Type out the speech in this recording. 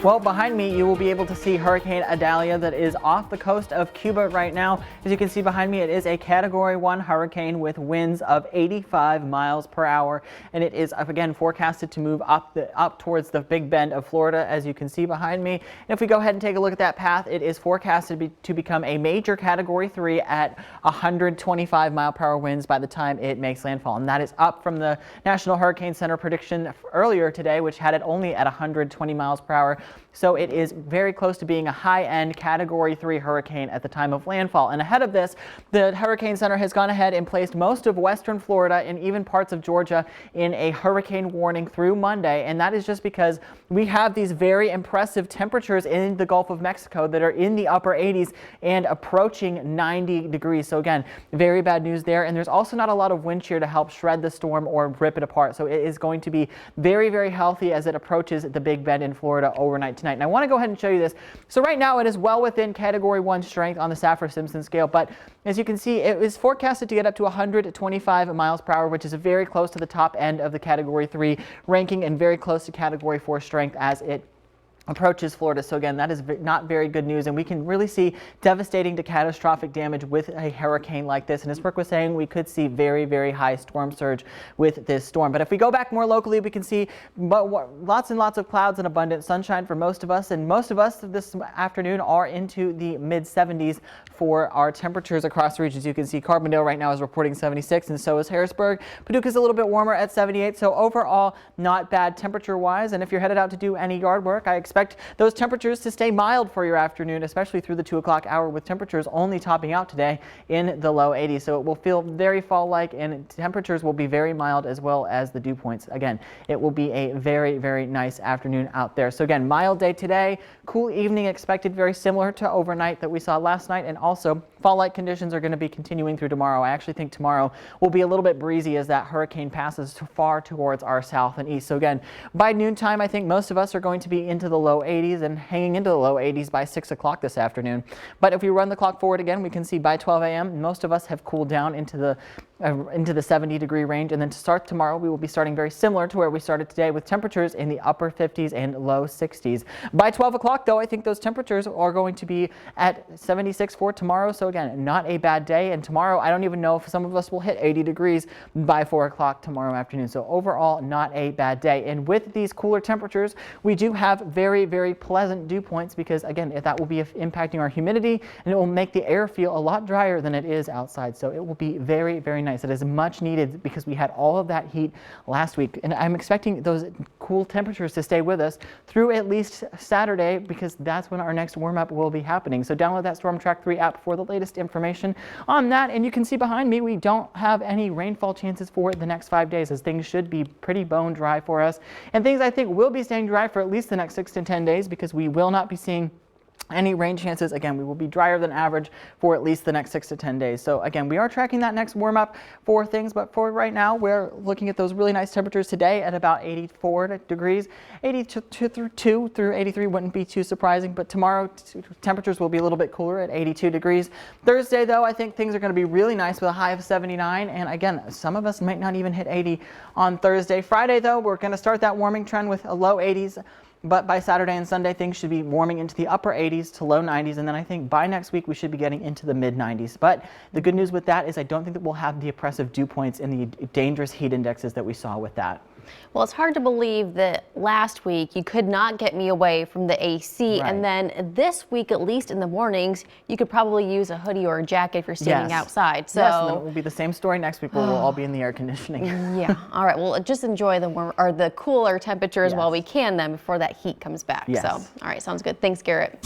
Well, behind me, you will be able to see Hurricane Idalia that is off the coast of Cuba right now. As you can see behind me, it is a Category 1 hurricane with winds of 85 miles per hour. And it is, again, forecasted to move up towards the Big Bend of Florida, as you can see behind me. And if we go ahead and take a look at that path, it is forecasted to become a major Category 3 at 125 mile per hour winds by the time it makes landfall. And that is up from the National Hurricane Center prediction earlier today, which had it only at 120 miles per hour. So it is very close to being a high-end Category 3 hurricane at the time of landfall. And ahead of this, the Hurricane Center has gone ahead and placed most of western Florida and even parts of Georgia in a hurricane warning through Monday. And that is just because we have these very impressive temperatures in the Gulf of Mexico that are in the upper 80s and approaching 90 degrees. So again, very bad news there. And there's also not a lot of wind shear to help shred the storm or rip it apart. So it is going to be very, very healthy as it approaches the Big Bend in Florida overnight tonight. And I want to go ahead and show you this. So right now it is well within Category 1 strength on the Saffir-Simpson scale, but as you can see, it is forecasted to get up to 125 miles per hour, which is very close to the top end of the Category 3 ranking and very close to Category 4 strength as it approaches Florida. So again, that is not very good news, and we can really see devastating to catastrophic damage with a hurricane like this. And as Brooke was saying, we could see very, very high storm surge with this storm. But if we go back more locally, we can see lots and lots of clouds and abundant sunshine for most of us. And most of us this afternoon are into the mid 70s for our temperatures across the regions. You can see Carbondale right now is reporting 76, and so is Harrisburg. Paducah's a little bit warmer at 78. So overall, not bad temperature wise. And if you're headed out to do any yard work, I expect those temperatures to stay mild for your afternoon, especially through the 2 o'clock hour, with temperatures only topping out today in the low 80s. So it will feel very fall-like, and temperatures will be very mild as well as the dew points. Again, it will be a very, very nice afternoon out there. So again, mild day today, cool evening expected, very similar to overnight that we saw last night, and also fall-like conditions are going to be continuing through tomorrow. I actually think tomorrow will be a little bit breezy as that hurricane passes far towards our south and east. So again, by noontime, I think most of us are going to be into the low 80s and hanging into the low 80s by 6 o'clock this afternoon. But if we run the clock forward again, we can see by 12 a.m. most of us have cooled down into the 70-degree range. And then to start tomorrow, we will be starting very similar to where we started today, with temperatures in the upper 50s and low 60s. By 12 o'clock, though, I think those temperatures are going to be at 76 for tomorrow. So again, not a bad day. And tomorrow, I don't even know if some of us will hit 80 degrees by 4 o'clock tomorrow afternoon. So overall, not a bad day. And with these cooler temperatures, we do have very, very pleasant dew points, because again, that will be impacting our humidity, and it will make the air feel a lot drier than it is outside. So it will be very, very nice. It is much needed because we had all of that heat last week, and I'm expecting those cool temperatures to stay with us through at least Saturday, because that's when our next warm up will be happening. So download that Storm Track 3 app for the latest information on that. And you can see behind me, we don't have any rainfall chances for the next 5 days, as things should be pretty bone dry for us, and things I think will be staying dry for at least the next 6 to 10 days, because we will not be seeing any rain chances. Again, we will be drier than average for at least the next 6 to 10 days. So again, we are tracking that next warm up for things, but for right now, we're looking at those really nice temperatures today at about 84 degrees. 82 through 83 wouldn't be too surprising, but tomorrow temperatures will be a little bit cooler at 82 degrees. Thursday, though, I think things are going to be really nice with a high of 79. And again, some of us might not even hit 80 on Thursday. Friday, though, we're going to start that warming trend with a low 80s. But by Saturday and Sunday, things should be warming into the upper 80s to low 90s. And then I think by next week, we should be getting into the mid 90s. But the good news with that is I don't think that we'll have the oppressive dew points and the dangerous heat indexes that we saw with that. Well, it's hard to believe that last week you could not get me away from the AC. Right. And then this week, at least in the mornings, you could probably use a hoodie or a jacket if you're standing outside. So yes, and then it will be the same story next week where we'll all be in the air conditioning. Yeah. All right. Well, just enjoy the cooler temperatures while we can then before that heat comes back. Yes. So, all right. Sounds good. Thanks, Garrett.